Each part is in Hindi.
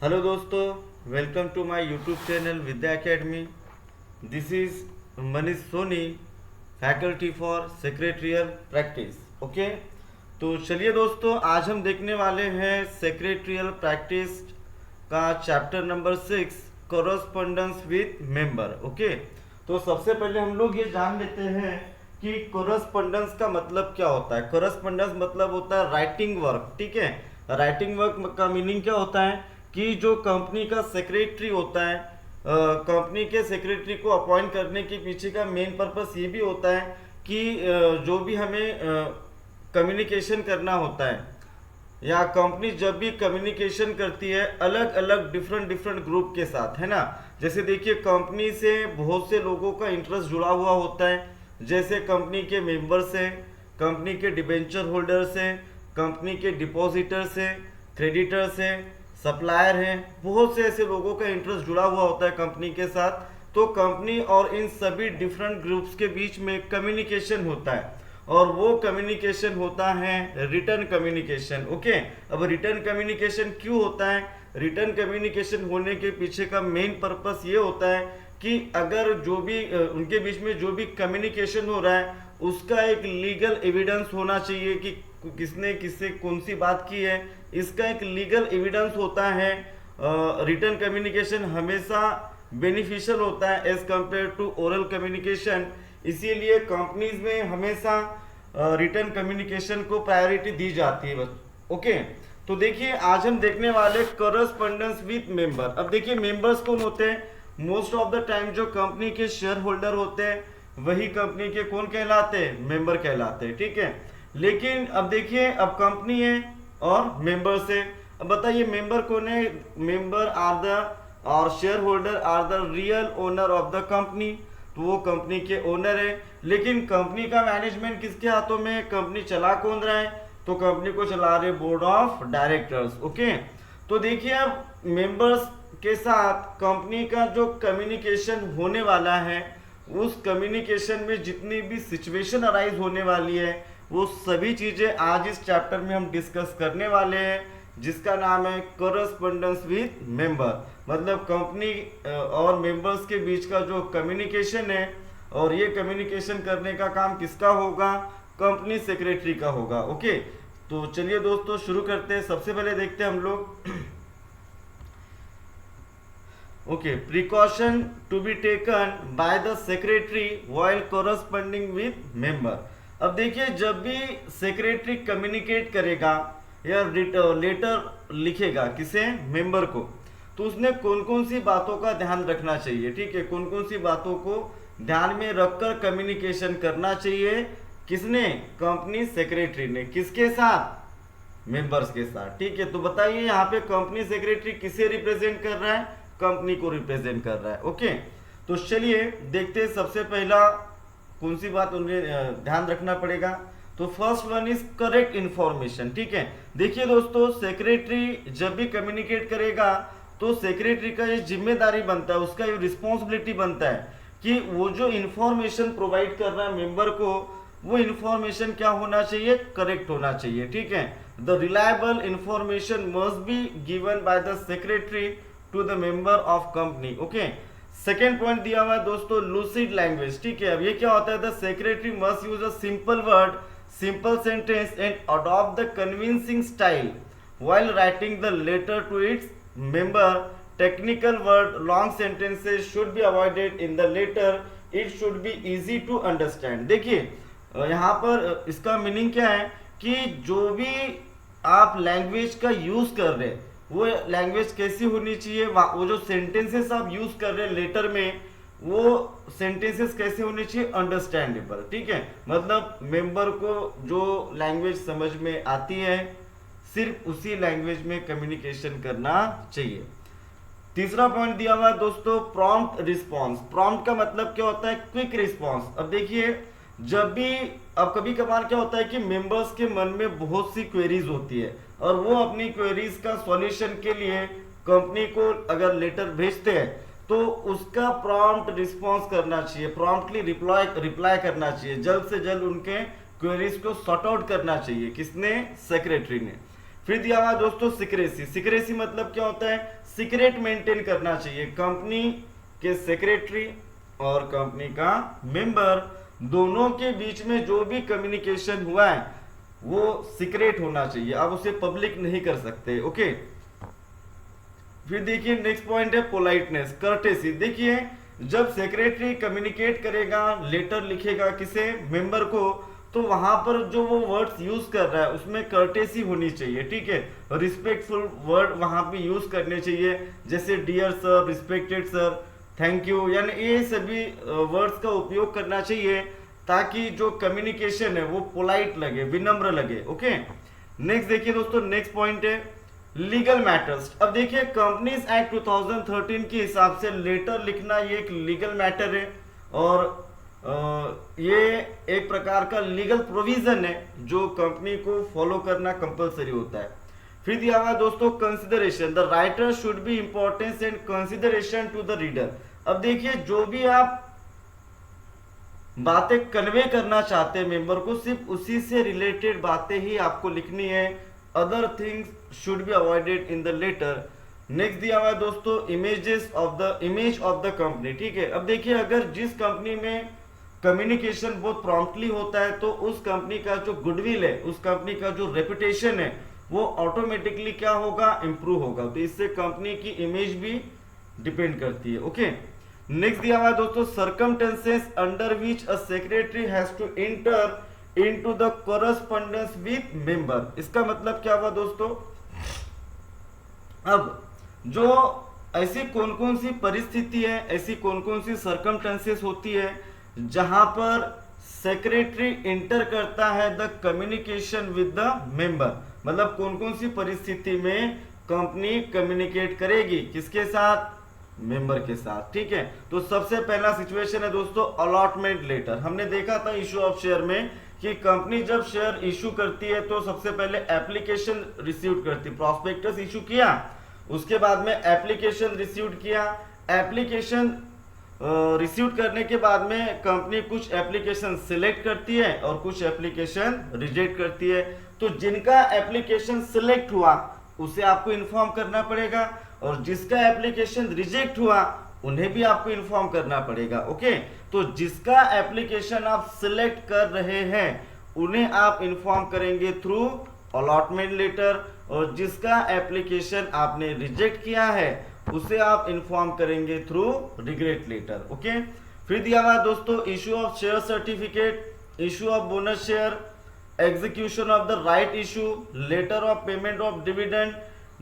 हेलो दोस्तों, welcome to my YouTube channel Vidya Academy. This is Manish Soni, faculty for secretarial practice. Okay, तो चलिए दोस्तों, आज हम देखने वाले हैं सेक्रेटरियल प्रैक्टिस का chapter number 6, correspondence with member. Okay, तो सबसे पहले हम लोग ये जान लेते हैं कि कोरस्पोंडेंस का मतलब क्या होता है। कोरस्पोंडेंस मतलब होता है राइटिंग वर्क। ठीक है, राइटिंग वर्क का मीनिंग क्या होता है कि जो कंपनी का सेक्रेटरी होता है, कंपनी के सेक्रेटरी को अपॉइंट करने के पीछे का मेन पर्पस ये भी होता है कि जो भी हमें कम्युनिकेशन करना होता है या कंपनी जब भी कम्युनिकेशन करती है अलग अलग डिफरेंट डिफरेंट ग्रुप के साथ, है ना। जैसे देखिए, कंपनी से बहुत से लोगों का इंटरेस्ट जुड़ा हुआ होता है, जैसे कंपनी के मेंबर से, कंपनी के डिबेंचर होल्डर से, कंपनी के डिपॉजिटर से, क्रेडिटर से, सप्लायर हैं। बहुत से ऐसे लोगों का इंटरेस्ट जुड़ा हुआ होता है कंपनी के साथ। तो कंपनी और इन सभी डिफरेंट ग्रुप्स के बीच में कम्युनिकेशन होता है और वो कम्युनिकेशन होता है रिटर्न कम्युनिकेशन। ओके, अब रिटर्न कम्युनिकेशन क्यों होता है? रिटर्न कम्युनिकेशन होने के पीछे का मेन पर्पस ये होता है कि अगर जो भी उनके बीच में जो भी कम्युनिकेशन हो रहा है उसका एक लीगल एविडेंस होना चाहिए कि किसने किससे कौन सी बात की है, इसका एक लीगल एविडेंस होता है। रिटर्न कम्युनिकेशन हमेशा बेनिफिशियल होता है as compare to oral communication. इसीलिए कंपनीज में हमेशा रिटर्न कम्युनिकेशन को प्रायोरिटी दी जाती है बस। ओके, तो देखिए आज हम देखने वाले कोरस्पोंडेंस विद मेंबर। अब देखिए, मेंबर्स कौन होते हैं? मोस्ट ऑफ द टाइम जो कंपनी के शेयर होल्डर होते हैं वही कंपनी के कौन कहलाते हैं? मेंबर कहलाते हैं। ठीक है, लेकिन अब देखिए, अब कंपनी है और मेंबर्स है। अब बताइए मेंबर कौन है? मेंबर आर द और shareholder are the real owner of the company. तो वो कंपनी के ओनर है, लेकिन कंपनी का मैनेजमेंट किसके हाथों में? कंपनी चला कौन रहा है? तो कंपनी को चला रहे बोर्ड ऑफ डायरेक्टर्स। ओके, तो देखिए अब मेंबर्स के साथ कंपनी का जो कम्युनिकेशन होने वाला है, उस कम्युनिकेशन में जितनी भी सिचुएशन अराइज होने वाली है वो सभी चीजें आज इस चैप्टर में हम डिस्कस करने वाले हैं, जिसका नाम है कोरस्पोंडेंस विद मेंबर। मतलब कंपनी और मेंबर्स के बीच का जो कम्युनिकेशन है, और ये कम्युनिकेशन करने का काम किसका होगा? कंपनी सेक्रेटरी का होगा। ओके, तो चलिए दोस्तों शुरू करते हैं। सबसे पहले देखते हैं हम लोग okay, precaution to be taken by the secretary while corresponding with member. अब देखिए, जब भी सेक्रेटरी कम्युनिकेट करेगा या लेटर लिखेगा किसे? मेंबर को, तो उसने कौन कौन सी बातों का ध्यान रखना चाहिए? ठीक है, कौन कौन सी बातों को ध्यान में रखकर कम्युनिकेशन करना चाहिए? किसने? कंपनी सेक्रेटरी ने। किसके साथ? मेंबर्स के साथ। ठीक है, तो बताइए यहाँ पे कंपनी सेक्रेटरी किसे रिप्रेजेंट कर रहा है? कंपनी को रिप्रेजेंट कर रहा है। ओके, तो चलिए देखते हैं सबसे पहला कौन सी बात उन्हें ध्यान रखना पड़ेगा। तो first one is correct information. ठीक है, देखिए दोस्तों, सेक्रेटरी जब भी कम्युनिकेट करेगा तो सेक्रेटरी का ये जिम्मेदारी बनता है, उसका ये रिस्पॉन्सिबिलिटी बनता है कि वो जो इंफॉर्मेशन प्रोवाइड कर रहा है मेंबर को, वो इंफॉर्मेशन क्या होना चाहिए? करेक्ट होना चाहिए। ठीक है, the reliable information must be given by the secretary to the member of company. Okay, second point दिया हुआ है दोस्तों, लूसिड लैंग्वेज। ठीक है, अब ये क्या होता है? The secretary must use a simple word, simple sentence and adopt the convincing style while writing the letter to its member. Technical word, long sentences should be avoided in the letter. It should be easy to understand. देखिए यहाँ पर इसका मीनिंग क्या है कि जो भी आप लैंग्वेज का यूज कर रहे हैं वो लैंग्वेज कैसी होनी चाहिए, वो जो सेंटेंसेस आप यूज कर रहे हैं लेटर में, वो सेंटेंसेस कैसे होने चाहिए? अंडरस्टैंडेबल। ठीक है, मतलब मेंबर को जो लैंग्वेज समझ में आती है सिर्फ उसी लैंग्वेज में कम्युनिकेशन करना चाहिए। तीसरा पॉइंट दिया हुआ है दोस्तों, प्रॉम्प्ट रिस्पॉन्स। प्रॉम्प्ट का मतलब क्या होता है? Quick response. अब देखिए, जब भी अब कभी कभार क्या होता है कि मेंबर्स के मन में बहुत सी क्वेरीज होती है और वो अपनी क्वेरीज का सॉल्यूशन के लिए कंपनी को अगर लेटर भेजते हैं तो उसका प्रॉम्प्ट रिस्पॉन्स करना चाहिए, प्रॉम्प्टली रिप्लाई करना चाहिए, जल्द से जल्द उनके क्वेरीज को सॉर्ट आउट करना चाहिए। किसने? सेक्रेटरी ने। फिर दिया हुआ दोस्तों सिक्रेसी। सिक्रेसी मतलब क्या होता है, सीक्रेट मेंटेन करना चाहिए। कंपनी के सेक्रेटरी और कंपनी का मेंबर दोनों के बीच में जो भी कम्युनिकेशन हुआ है वो सीक्रेट होना चाहिए, आप उसे पब्लिक नहीं कर सकते। ओके, फिर देखिए नेक्स्ट पॉइंट है पोलाइटनेस, कर्टेसी। देखिए जब सेक्रेटरी कम्युनिकेट करेगा, लेटर लिखेगा किसे, मेंबर को, तो वहां पर जो वो वर्ड्स यूज कर रहा है उसमें कर्टेसी होनी चाहिए, ठीक है। रिस्पेक्टफुल वर्ड वहां पे यूज करने चाहिए, जैसे dear sir, respected sir, thank you, यानी ये सभी वर्ड्स का उपयोग करना चाहिए ताकि जो कम्युनिकेशन है वो पोलाइट लगे, विनम्र लगे। ओके, नेक्स्ट देखिए दोस्तों, नेक्स्ट पॉइंट है लीगल मैटर्स। अब देखिए कंपनीज एक्ट 2013 के हिसाब से लेटर लिखना ये एक लीगल मैटर है और ये एक प्रकार का लीगल प्रोविजन है जो कंपनी को फॉलो करना कंपलसरी होता है। फिर दिया हुआ दोस्तों consideration, the writer should be importance and consideration to the reader. अब देखिए जो भी आप बातें कन्वे करना चाहते हैं मेंबर को, सिर्फ उसी से रिलेटेड बातें ही आपको लिखनी है, other things should be avoided in the letter. Next दिया हुआ है दोस्तों इमेज ऑफ द कंपनी, ठीक है। अब देखिए अगर जिस कंपनी में कम्युनिकेशन बहुत प्रॉम्प्टली होता है तो उस कंपनी का जो गुडविल है, उस कंपनी का जो रेपुटेशन है वो ऑटोमेटिकली क्या होगा, इंप्रूव होगा। तो इससे कंपनी की इमेज भी डिपेंड करती है। ओके, नेक्स्ट दिया हुआ है दोस्तों circumstances under which a secretary has to enter into the correspondence with member. इसका मतलब क्या हुआ दोस्तों, अब जो ऐसी कौन कौन सी परिस्थिति है, ऐसी कौन कौन सी सर्कमस्टेंसेस होती है जहां पर सेक्रेटरी इंटर करता है the communication with the member, मतलब कौन कौन सी परिस्थिति में कंपनी कम्युनिकेट करेगी, किसके साथ, मेंबर के साथ, ठीक है। तो सबसे पहला सिचुएशन है दोस्तों अलॉटमेंट लेटर। हमने देखा था इशू ऑफ शेयर में कि कंपनी जब शेयर इशू करती है तो सबसे पहले एप्लीकेशन रिसीव करती, प्रॉस्पेक्टस इशू किया, उसके बाद में एप्लीकेशन रिसीव किया, एप्लीकेशन रिसीव करने के बाद में कंपनी कुछ एप्लीकेशन सिलेक्ट करती है और कुछ एप्लीकेशन रिजेक्ट करती है। तो जिनका एप्लीकेशन सिलेक्ट हुआ उसे आपको इन्फॉर्म करना पड़ेगा और जिसका एप्लीकेशन रिजेक्ट हुआ उन्हें भी आपको इन्फॉर्म करना पड़ेगा। ओके, तो जिसका एप्लीकेशन आप सिलेक्ट कर रहे हैं उन्हें आप इन्फॉर्म करेंगे थ्रू अलॉटमेंट लेटर और जिसका एप्लीकेशन आपने रिजेक्ट किया है उसे आप इन्फॉर्म करेंगे थ्रू रिग्रेट लेटर। ओके, फिर दिया हुआ दोस्तों issue of share certificate, issue of bonus share, execution of the right issue, letter of payment of dividend,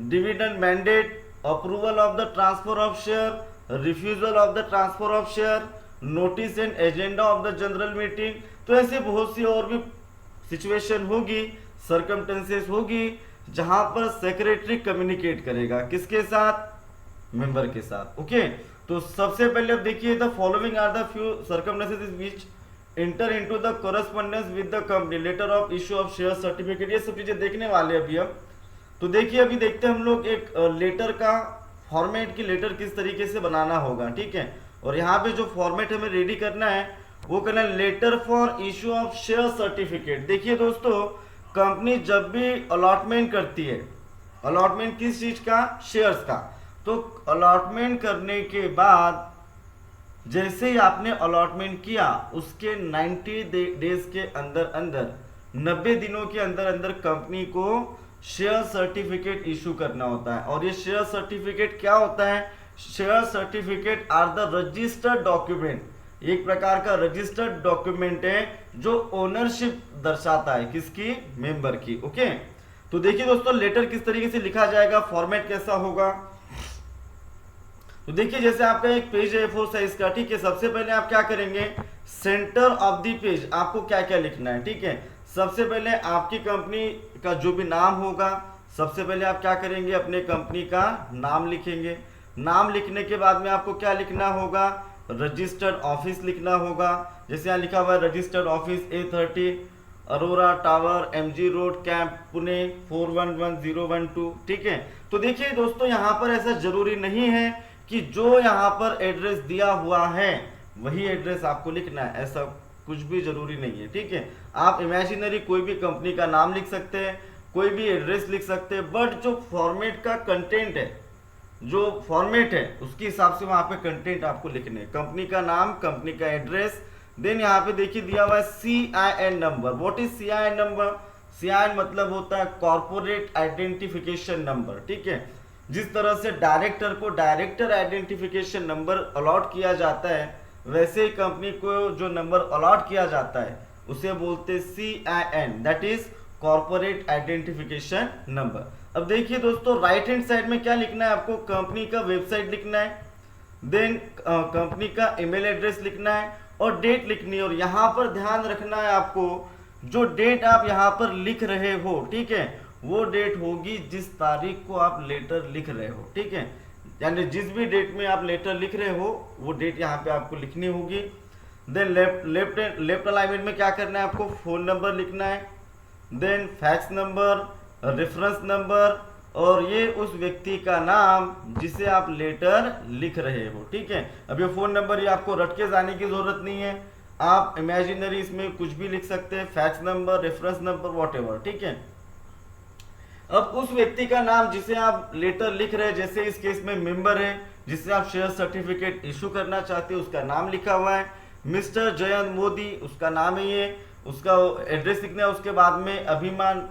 dividend mandate, approval of the transfer of share, refusal of the transfer of share, notice and agenda of the general meeting. तो ऐसे बहुत सी और भी सिचुएशन होगी, सर्कमस्टेंसेस होगी जहां पर सेक्रेटरी कम्युनिकेट करेगा, किसके साथ, मेंबर के साथ। ओके, तो सबसे पहले अब देखिए the following are the few circumstances which enter into the correspondence with the company, letter of issue of share certificate, ये सब चीजें देखने वाले अभी हम। तो देखिए अभी देखते हैं हम लोग एक लेटर का फॉर्मेट की लेटर किस तरीके से बनाना होगा, ठीक है। और यहाँ पे जो फॉर्मेट हमें रेडी करना है वो करना है letter for issue of share certificate. देखिए दोस्तों कंपनी जब भी अलॉटमेंट करती है, अलॉटमेंट किस चीज का, शेयर्स का, तो अलॉटमेंट करने के बाद जैसे ही आपने अलॉटमेंट किया उसके 90 डेज के अंदर अंदर, 90 दिनों के अंदर अंदर कंपनी को शेयर सर्टिफिकेट इशू करना होता है। और ये शेयर सर्टिफिकेट क्या होता है, share certificate are the registered document, एक प्रकार का रजिस्टर्ड डॉक्यूमेंट है जो ओनरशिप दर्शाता है, किसकी, मेंबर की। ओके, तो देखिए दोस्तों लेटर किस तरीके से लिखा जाएगा, फॉर्मेट कैसा होगा। तो देखिए जैसे आपका एक पेज है A4 साइज का, ठीक है। सबसे पहले आप क्या करेंगे, सेंटर ऑफ द पेज आपको क्या क्या लिखना है, ठीक है। सबसे पहले आपकी कंपनी का जो भी नाम होगा, सबसे पहले आप क्या करेंगे, अपने कंपनी का नाम लिखेंगे। नाम लिखने के बाद में आपको क्या लिखना होगा, रजिस्टर्ड ऑफिस लिखना होगा। जैसे यहाँ लिखा हुआ है registered office A30 Arora tower MG road camp Pune 411012, ठीक है। तो देखिए दोस्तों यहाँ पर ऐसा जरूरी नहीं है कि जो यहाँ पर एड्रेस दिया हुआ है वही एड्रेस आपको लिखना है, ऐसा कुछ भी जरूरी नहीं है, ठीक है। आप इमेजिनरी कोई भी कंपनी का नाम लिख सकते हैं, कोई भी एड्रेस लिख सकते हैं, बट जो फॉर्मेट का कंटेंट है, जो फॉर्मेट है उसके हिसाब से वहां पे कंटेंट आपको लिखने हैं। कंपनी का नाम, कंपनी का एड्रेस, देन यहाँ पे देखिए दिया हुआ है CIN number. What is CIN number? CIN मतलब होता है कॉर्पोरेट आइडेंटिफिकेशन नंबर, ठीक है। जिस तरह से डायरेक्टर को डायरेक्टर आइडेंटिफिकेशन नंबर अलॉट किया जाता है, वैसे ही कंपनी को जो नंबर अलॉट किया जाता है उसे बोलते हैं CIN, that is corporate identification number. अब देखिए दोस्तों, राइट हैंड साइड में क्या लिखना है आपको? कंपनी का वेबसाइट लिखना है, देन कंपनी का ईमेल एड्रेस लिखना है और डेट लिखनी है। और यहाँ पर ध्यान रखना है आपको, जो डेट आप यहाँ पर लिख रहे हो, ठीक है, वो डेट होगी जिस तारीख को आप लेटर लिख रहे हो, ठीक है। यानी जिस भी डेट में आप लेटर लिख रहे हो वो डेट यहाँ पे आपको लिखनी होगी। देन लेफ्ट अलाइनमेंट में क्या करना है आपको? फोन नंबर लिखना है, then fax number, reference number, और ये उस व्यक्ति का नाम जिसे आप लेटर लिख रहे हो, ठीक है। अब ये फोन नंबर ये आपको रट के जाने की जरूरत नहीं है, आप इमेजिनरी इसमें कुछ भी लिख सकते हैं, fax number, reference number, whatever, ठीक है। अब उस व्यक्ति का नाम जिसे आप लेटर लिख रहे हैं, जैसे इस केस में मेंबर है जिससे आप शेयर सर्टिफिकेट इशू करना चाहते हो, उसका नाम लिखा हुआ है मिस्टर जयंत मोदी, उसका नाम है ये, उसका एड्रेस लिखना है। उसके बाद में अभिमान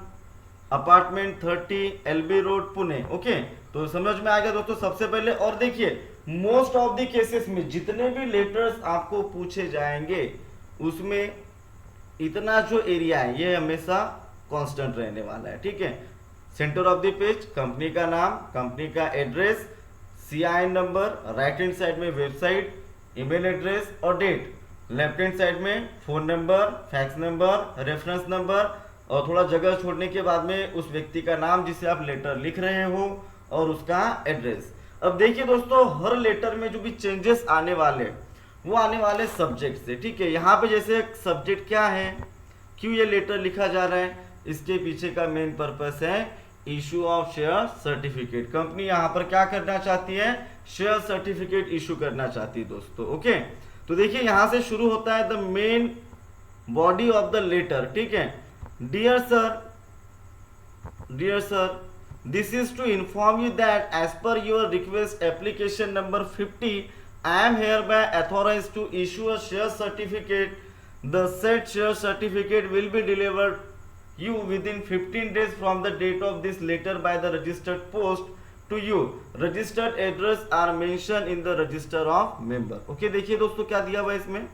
apartment 30 LB road Pune, okay. तो समझ में आ गया दोस्तों सबसे पहले। और देखिए मोस्ट ऑफ द केसेस में जितने भी लेटर्स आपको पूछे जाएंगे उसमें इतना जो एरिया है ये हमेशा कांस्टेंट रहने वाला है, ठीक है। Centre of the page company का नाम, कंपनी का address, CIN number, right hand side में वेबसाइट, ईमेल एड्रेस और डेट, लेफ्ट हैंड साइड में phone number, fax number, reference number, और थोड़ा जगह छोड़ने के बाद में उस व्यक्ति का नाम जिसे आप लेटर लिख रहे हो और उसका एड्रेस। अब देखिए दोस्तों, हर लेटर में जो भी चेंजेस आने वाले वो आने वाले सब्जेक्ट से, ठीक है। यहाँ पे जैसे सब्जेक्ट क्या है, क्यों ये लेटर लिखा जा रहा है, इसके पीछे का मेन पर्पस है issue of share certificate. Company यहाँ पर क्या करना चाहती है? शेयर सर्टिफिकेट इशू करना चाहती है दोस्तों, ओके। तो देखिए यहाँ से शुरू होता है the main body of the letter, ठीक है। Dear sir, this is to inform you that as per your request application number 50, I am hereby authorized to issue a share certificate. The said share certificate will be delivered you within 15 days from the date of this letter by the registered post to you. Registered address are mentioned in the register of member. Okay, देखिए दोस्तों क्या दिया हुआ है इसमें,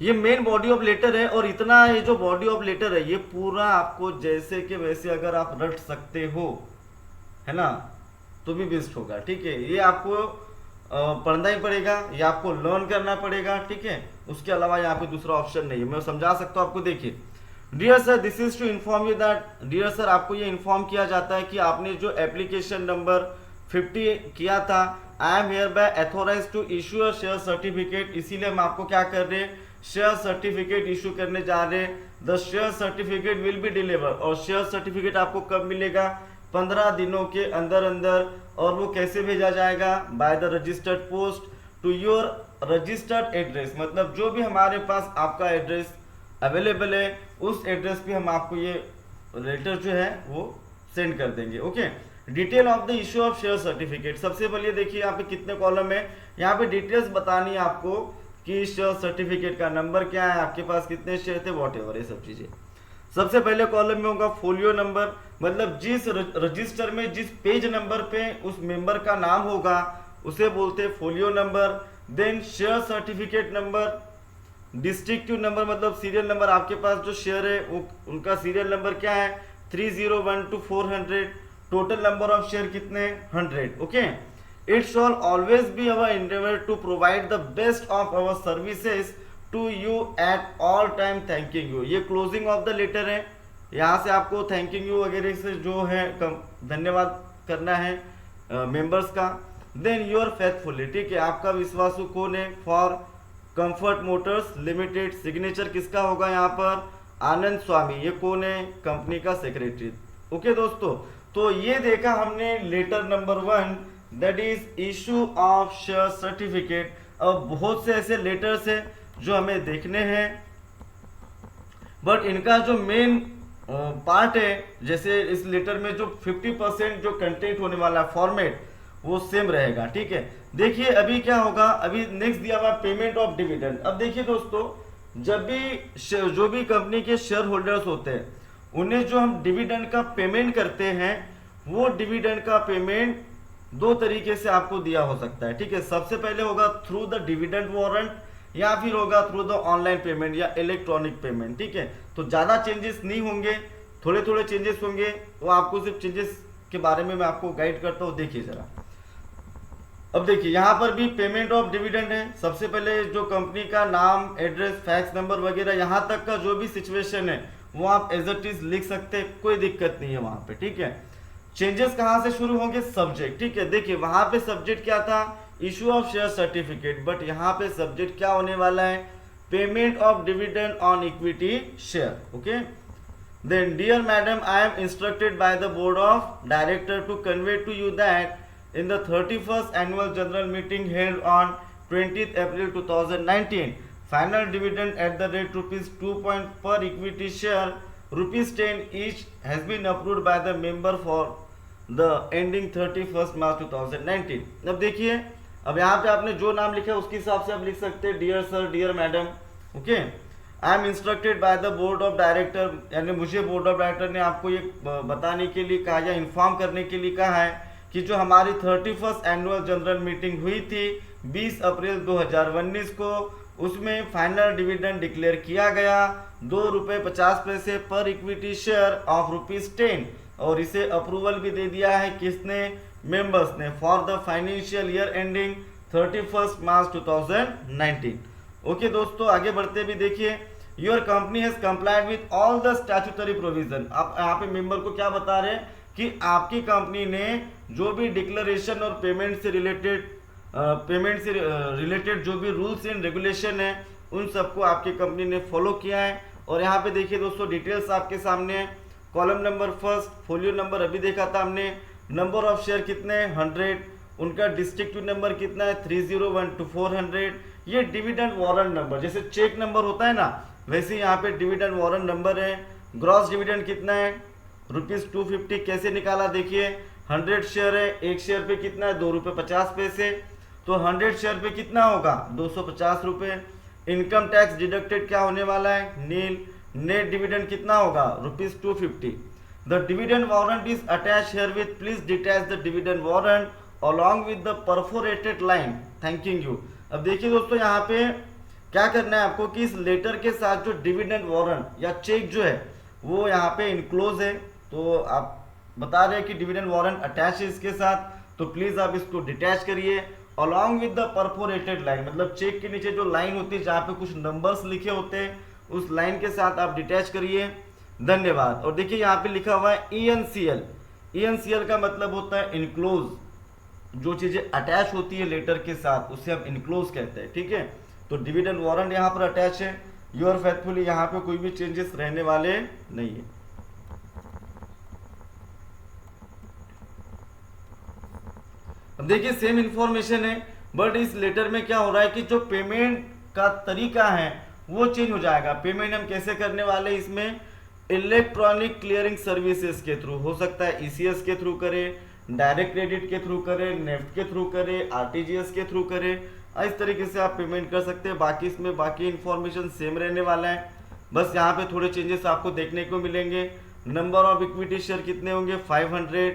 ये मेन बॉडी ऑफ लेटर है। और इतना ये जो बॉडी ऑफ लेटर है ये पूरा आपको जैसे कि वैसे अगर आप रट सकते हो, है ना, तो भी बेस्ट होगा, ठीक है। ये आपको पढ़ना ही पड़ेगा, ये आपको लर्न करना पड़ेगा, ठीक है। उसके अलावा यहाँ पे दूसरा ऑप्शन नहीं है, मैं समझा सकता हूँ आपको। देखिए dear sir, this is to inform you that, dear sir आपको ये इन्फॉर्म किया जाता है कि आपने जो एप्लीकेशन नंबर 50 किया था, I am hereby authorize to issue a share certificate, इसीलिए हम आपको क्या कर रहे हैं, शेयर सर्टिफिकेट इशू करने जा रहे हैं। The share certificate will be deliver, और शेयर सर्टिफिकेट आपको कब मिलेगा? 15 दिनों के अंदर अंदर। और वो कैसे भेजा जाएगा? By the registered post to your registered address, मतलब जो भी हमारे पास आपका एड्रेस अवेलेबल है उस एड्रेस पे हम आपको ये लेटर जो है वो सेंड कर देंगे, okay. Detail of the issue of share certificate, सबसे पहले देखिए यहाँ पे कितने कॉलम है, यहाँ पे डिटेल्स बतानी है आपको कि शेयर सर्टिफिकेट का नंबर क्या है, आपके पास कितने शेयर थे, व्हाटएवर, ये सब चीजें। सबसे पहले कॉलम में होगा फोलियो नंबर, मतलब जिस रजिस्टर में जिस पेज नंबर पे उस मेंबर का नाम होगा उसे बोलते हैं folio number. Then share certificate number, distinctive number मतलब सीरियल नंबर, आपके पास जो शेयर है वो उनका सीरियल नंबर क्या है, 301 to 400। Total number of share कितने, 100, okay. It shall always be our endeavour to provide the best of our services to you at all time, thanking you. ये क्लोजिंग ऑफ द लेटर है, यहाँ से आपको थैंकिंग यू वगैरह से जो है धन्यवाद करना है मेंबर्स का। देन योर फेथफुली, ठीक है, आपका विश्वासु कौन है, for comfort Motors limited. Signature किसका होगा यहाँ पर, आनंद स्वामी, ये कौन है, कंपनी का सेक्रेटरी, ओके दोस्तों। तो ये देखा हमने letter number 1, that is issue of share certificate. अब बहुत से ऐसे लेटर्स हैं जो हमें देखने हैं, बट इनका जो मेन पार्ट है, जैसे इस लेटर में जो 50% जो कंटेंट होने वाला है फॉर्मेट वो सेम रहेगा। ठीक है, देखिए अभी क्या होगा, अभी नेक्स्ट दिया हुआ पेमेंट ऑफ डिविडेंड। अब देखिए दोस्तों, जब भी जो भी कंपनी के शेयर होल्डर्स होते हैं उन्हें जो हम डिविडेंड का पेमेंट करते हैं, वो डिविडेंड का पेमेंट दो तरीके से आपको दिया हो सकता है। ठीक है, सबसे पहले होगा थ्रू द डिविडेंड वारंट, या फिर होगा थ्रू द ऑनलाइन पेमेंट या इलेक्ट्रॉनिक पेमेंट। ठीक है, तो ज़्यादा चेंजेस नहीं होंगे, थोड़े थोड़े चेंजेस होंगे, वो आपको सिर्फ चेंजेस के बारे में मैं आपको गाइड करता हूँ। देखिए जरा, अब देखिए यहाँ पर भी पेमेंट ऑफ डिविडेंड है। सबसे पहले जो कंपनी का नाम, एड्रेस, फैक्स नंबर वगैरह, यहाँ तक का जो भी सिचुएशन है वो आप एज इट इज लिख सकते हैं, कोई दिक्कत नहीं है वहाँ पे। ठीक है, चेंजेस कहाँ से शुरू होंगे, सब्जेक्ट। ठीक है, देखिए वहाँ पे सब्जेक्ट क्या था, issue of share certificate, but यहाँ पे सब्जेक्ट क्या होने वाला है, payment of dividend on equity share. Okay, then dear madam, I am instructed by the board of director to convey to you that in the 31st annual general meeting held on 20th April 2019, final dividend at the rate rupees 2 per equity share, rupees 10 each, has been approved by the member for the ending 31st March 2019। अब देखिए, अब यहाँ पे आपने जो नाम लिखा है उसके हिसाब से आप लिख सकते हैं, dear sir, dear madam. Okay, I am instructed by the board of director, यानी मुझे बोर्ड ऑफ डायरेक्टर ने आपको ये बताने के लिए कहा या इन्फॉर्म करने के लिए कहा है कि जो हमारी 31st एनुअल जनरल मीटिंग हुई थी 20 अप्रैल 2019 को, उसमें फाइनल डिविडेंड डिक्लेयर किया गया ₹2.50 पर इक्विटी शेयर ऑफ ₹10, और इसे अप्रूवल भी दे दिया है किसने, मेंबर्स ने, for the financial year ending 31st March 2019। Okay दोस्तों, आगे बढ़ते भी देखिए, your company has complied with all the statutory provision. आप यहाँ पे मेंबर को क्या बता रहे हैं कि आपकी कंपनी ने जो भी डिक्लेरेशन और पेमेंट से रिलेटेड जो भी रूल्स एंड रेगुलेशन है उन सबको आपकी कंपनी ने फॉलो किया है। और यहाँ पे देखिए दोस्तों, डिटेल्स आपके सामने है। Column number first, folio number अभी देखा था हमने, नंबर ऑफ शेयर कितने हैं 100, उनका डिस्ट्रिक्टिव नंबर कितना है 301 to 400, ये डिविडेंड वारंट नंबर, जैसे चेक नंबर होता है ना वैसे यहाँ पे डिविडेंड वारंट नंबर है। ग्रॉस डिविडेंड कितना है ₹250, कैसे निकाला देखिए, 100 शेयर है, एक शेयर पे कितना है ₹2.50, तो 100 शेयर पे कितना होगा ₹250। इनकम टैक्स डिडक्टेड क्या होने वाला है, नील। नेट डिविडेंड कितना होगा ₹250। The dividend warrant is attach here with, please detach the dividend warrant along with the perforated line thanking you। अब देखिए दोस्तों, यहाँ पे क्या करना है आपको कि इस लेटर के साथ जो डिविडेंड वारंट या चेक जो है वो यहाँ पे इनक्लोज है, तो आप बता रहे हैं कि डिविडेंड वारंट अटैच है इसके साथ, तो प्लीज आप इसको डिटैच करिए along with the perforated line, मतलब चेक के नीचे जो लाइन होती है जहाँ पे कुछ नंबर्स लिखे होते हैं उस लाइन के साथ आप डिटैच करिए, धन्यवाद। और देखिए यहाँ पे लिखा हुआ है ENCL। ENCL का मतलब होता है इनक्लोज, जो चीजें अटैच होती है लेटर के साथ उसे हम इनक्लोज कहते हैं। ठीक है, तो डिविडेंड वारंट यहाँ पर अटैच है, योर फेथफुली, यहाँ पे कोई भी चेंजेस रहने वाले नहीं है। अब देखिए सेम इंफॉर्मेशन है, बट इस लेटर में क्या हो रहा है कि जो पेमेंट का तरीका है वो चेंज हो जाएगा। पेमेंट हम कैसे करने वाले, इसमें इलेक्ट्रॉनिक क्लियरिंग सर्विसेज के थ्रू, हो सकता है ECS के थ्रू करें, डायरेक्ट क्रेडिट के थ्रू करें, नेफ्ट के थ्रू करें, RTGS के थ्रू करें, इस तरीके से आप पेमेंट कर सकते हैं। बाकी इसमें बाकी इन्फॉर्मेशन सेम रहने वाला है, बस यहाँ पे थोड़े चेंजेस आपको देखने को मिलेंगे। नंबर ऑफ इक्विटी शेयर कितने होंगे 500,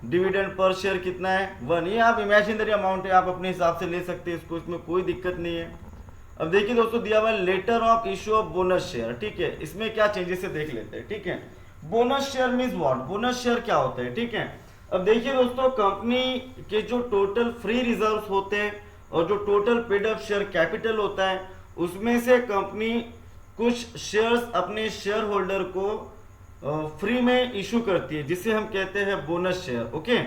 डिविडेंड पर शेयर कितना है 1, ये आप इमेजिनरी अमाउंट है, आप अपने हिसाब से ले सकते हैं इसको, इसमें कोई दिक्कत नहीं है। अब देखिए दोस्तों, दिया हुआ letter of issue of bonus share. ठीक है, इसमें क्या चेंजेस है देख लेते हैं। ठीक है, bonus share means what, bonus share क्या होता है। ठीक है, अब देखिए दोस्तों, कंपनी के जो टोटल फ्री रिजर्व्स होते हैं और जो total paid up share capital होता है उसमें से कंपनी कुछ शेयर्स अपने शेयर होल्डर को फ्री में इशू करती है, जिसे हम कहते हैं बोनस शेयर। ओके,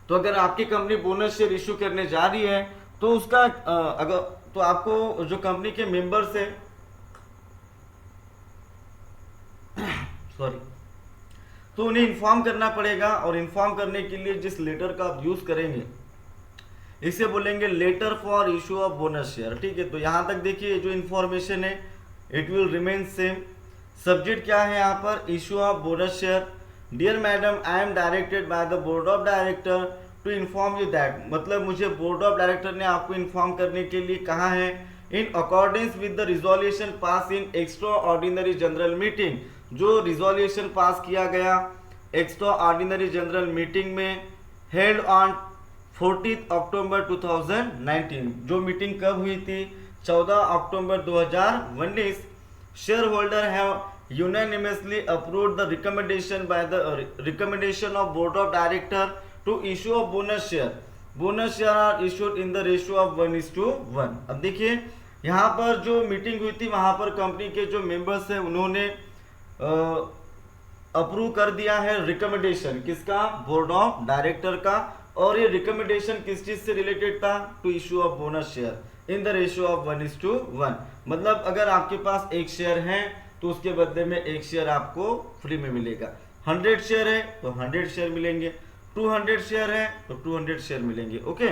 तो अगर आपकी कंपनी बोनस शेयर इशू करने जा रही है तो उसका अगर तो आपको जो कंपनी के मेंबर्स है सॉरी, तो उन्हें इन्फॉर्म करना पड़ेगा, और इन्फॉर्म करने के लिए जिस लेटर का आप यूज करेंगे इसे बोलेंगे letter for issue of bonus share. ठीक है, तो यहां तक देखिए जो इन्फॉर्मेशन है it will remain same. Subject क्या है यहाँ पर, issue of bonus share. Dear madam, I am directed by the board of director to inform you that, मतलब मुझे बोर्ड ऑफ डायरेक्टर ने आपको इन्फॉर्म करने के लिए कहा है, in accordance with the resolution pass in extra ordinary general meeting, जो रिजोल्यूशन पास किया गया एक्स्ट्रा ऑर्डिनरी जनरल मीटिंग में हेल्ड ऑन 14 अक्टूबर 2019, जो मीटिंग कब हुई थी, 14 अक्टूबर 2019, share holder have unanimously approved the recommendation of board of director to issue a bonus share. Bonus share are issued in the ratio of 1:1. अब देखिए यहाँ पर जो मीटिंग हुई थी वहां पर कंपनी के जो मेंबर्स हैं उन्होंने अप्रूव कर दिया है रिकमेंडेशन किसका, बोर्ड ऑफ डायरेक्टर का, और ये रिकमेंडेशन किस चीज से रिलेटेड था, to issue of bonus share in the ratio of 1:1। मतलब अगर आपके पास एक शेयर है तो उसके बदले में एक शेयर आपको फ्री में मिलेगा। 100 शेयर है तो 100 शेयर मिलेंगे, 200 शेयर है तो 200 शेयर मिलेंगे। Okay,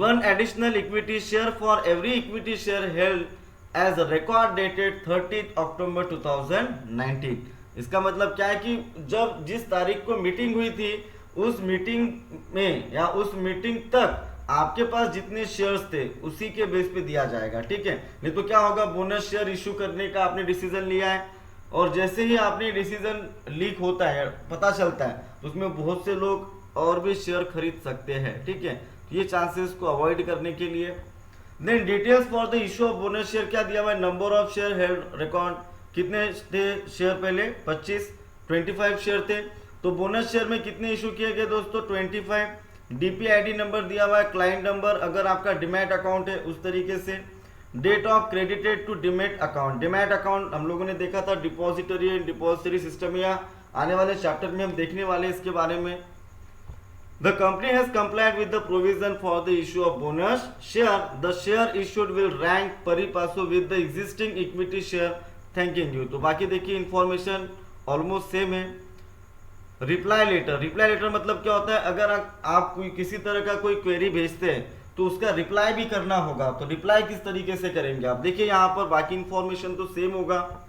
1 additional equity share for every equity share held as record dated 30 October 2019। इसका मतलब क्या है कि जब जिस तारीख को मीटिंग हुई थी उस मीटिंग में या उस मीटिंग तक आपके पास जितने शेयर्स थे उसी के बेस पे दिया जाएगा, ठीक है। नहीं तो क्या होगा, बोनस शेयर इशू करने का आपने डिसीजन लिया है और जैसे ही आपने डिसीजन लीक होता है, पता चलता है, तो उसमें बहुत से लोग और भी शेयर खरीद सकते हैं, ठीक है। तो ये चांसेस को अवॉइड करने के लिए then details for the issue of bonus share क्या दिया हुआ है, number of share held record, कितने थे शेयर पहले 25 शेयर थे, तो बोनस शेयर में कितने इशू किए गए दोस्तों 25। डीपीआईडी नंबर दिया हुआ है, क्लाइंट नंबर अगर आपका डिमैट अकाउंट है उस तरीके से, date of credited to demat account, demat account हम लोगों ने देखा था डिपॉजिटरी एंड डिपॉजिटरी सिस्टम, या आने वाले चैप्टर में हम देखने वाले इसके बारे में। The company has complied with the provision for the issue of bonus share, the share issued will rank परी पासो with the existing equity share, thanking you. तो बाकी देखिए इंफॉर्मेशन ऑलमोस्ट सेम है। रिप्लाई लेटर, रिप्लाई लेटर मतलब क्या होता है, अगर आप कोई किसी तरह का कोई क्वेरी भेजते हैं तो उसका रिप्लाई भी करना होगा, तो रिप्लाई किस तरीके से करेंगे आप देखिए यहाँ पर, बाकी इंफॉर्मेशन तो सेम होगा।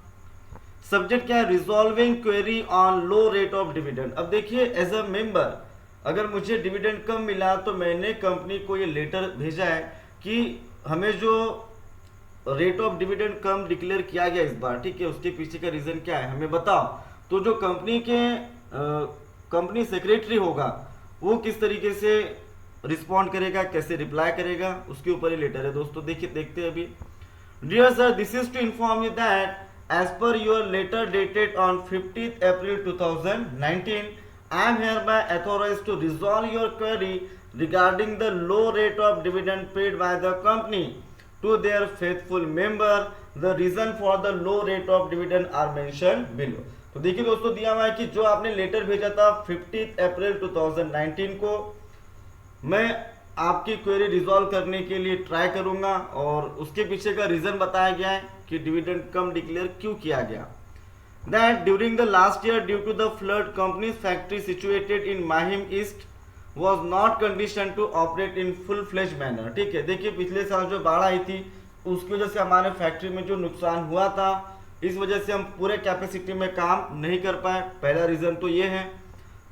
सब्जेक्ट क्या है, resolving query on low rate of dividend. अब देखिए एज अ मेंबर अगर मुझे डिविडेंड कम मिला तो मैंने कंपनी को ये लेटर भेजा है कि हमें जो rate of dividend come declare किया गया इस बार, ठीक है, उसके पीछे का रीजन क्या है हमें बताओ। तो जो कंपनी सेक्रेटरी होगा वो किस तरीके से रिस्पॉन्ड करेगा, कैसे रिप्लाई करेगा, उसके ऊपर ही लेटर है दोस्तों। देखिए देखते हैं अभी। Dear sir, this is to inform you that as per your letter dated on 15 April 2019 I am hereby authorized to resolve your query regarding the low rate of dividend paid by the company to their faithful member. The reason for the low rate of dividend are mentioned below. तो देखिए दोस्तों दिया हुआ है कि जो आपने लेटर भेजा था 15 अप्रैल 2019 को, मैं आपकी क्वेरी रिजॉल्व करने के लिए ट्राई करूंगा और उसके पीछे का रीजन बताया गया है कि डिविडेंड कम डिक्लेयर क्यों किया गया। That during the last year due to the flood company factory situated in Mahim east was not condition to operate in full fledge manner. ठीक है, देखिए पिछले साल जो बाढ़ आई थी उसकी वजह से हमारे फैक्ट्री में जो नुकसान हुआ था, इस वजह से हम पूरे कैपेसिटी में काम नहीं कर पाए। पहला रीजन तो ये है।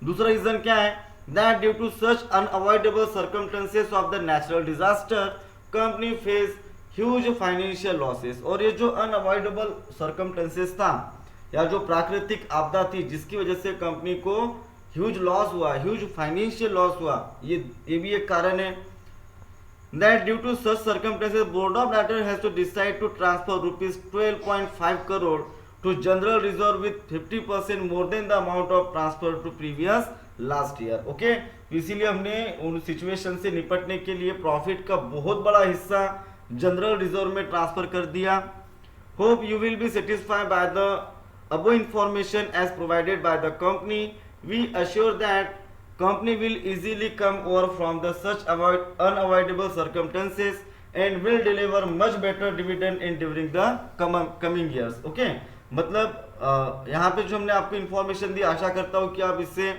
दूसरा रीजन क्या है, that due to such unavoidable circumstances of the natural disaster company face huge financial losses. और ये जो अनअवॉइडेबल सर्कमस्टेंसेस था या जो प्राकृतिक आपदा थी जिसकी वजह से कंपनी को ह्यूज लॉस हुआ, ह्यूज फाइनेंशियल लॉस हुआ, ये भी एक कारण है। That due to such circumstances, Board of Directors has to decide to transfer rupees 12.5 crore to General Reserve with 50% more than the amount of transfer to previous last year. Okay, इसीलिए हमने उन सिचुएशन से निपटने के लिए प्रॉफिट का बहुत बड़ा हिस्सा जनरल रिजर्व में ट्रांसफर कर दिया। Hope you will be satisfied by the above information as provided by the company. We assure that company will easily come over from the such unavoidable circumstances and will deliver much better dividend in during the coming years. Okay, मतलब यहाँ पे जो हमने आपको इन्फॉर्मेशन दी, आशा करता हूँ कि आप इससे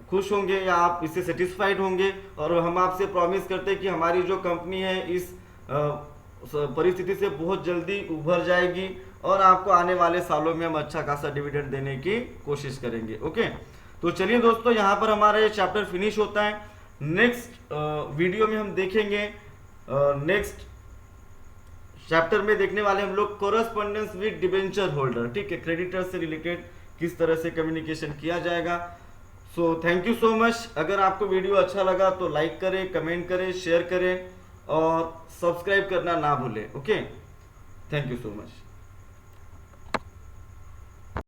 खुश होंगे या आप इससे सेटिस्फाइड होंगे। और हम आपसे प्रॉमिस करते हैं कि हमारी जो कंपनी है इस परिस्थिति से बहुत जल्दी उभर जाएगी और आपको आने वाले सालों में हम अच्छा खासा डिविडेंड देने की कोशिश करेंगे। ओके, तो चलिए दोस्तों, यहाँ पर हमारा ये चैप्टर फिनिश होता है। नेक्स्ट वीडियो में हम देखेंगे, नेक्स्ट चैप्टर में देखने वाले हम लोग कोरस्पॉन्डेंस विद डिबेंचर होल्डर। ठीक है, क्रेडिटर से रिलेटेड किस तरह से कम्युनिकेशन किया जाएगा। So thank you so much. अगर आपको वीडियो अच्छा लगा तो लाइक करें, कमेंट करें, शेयर करें और सब्सक्राइब करना ना भूलें। Okay, thank you so much.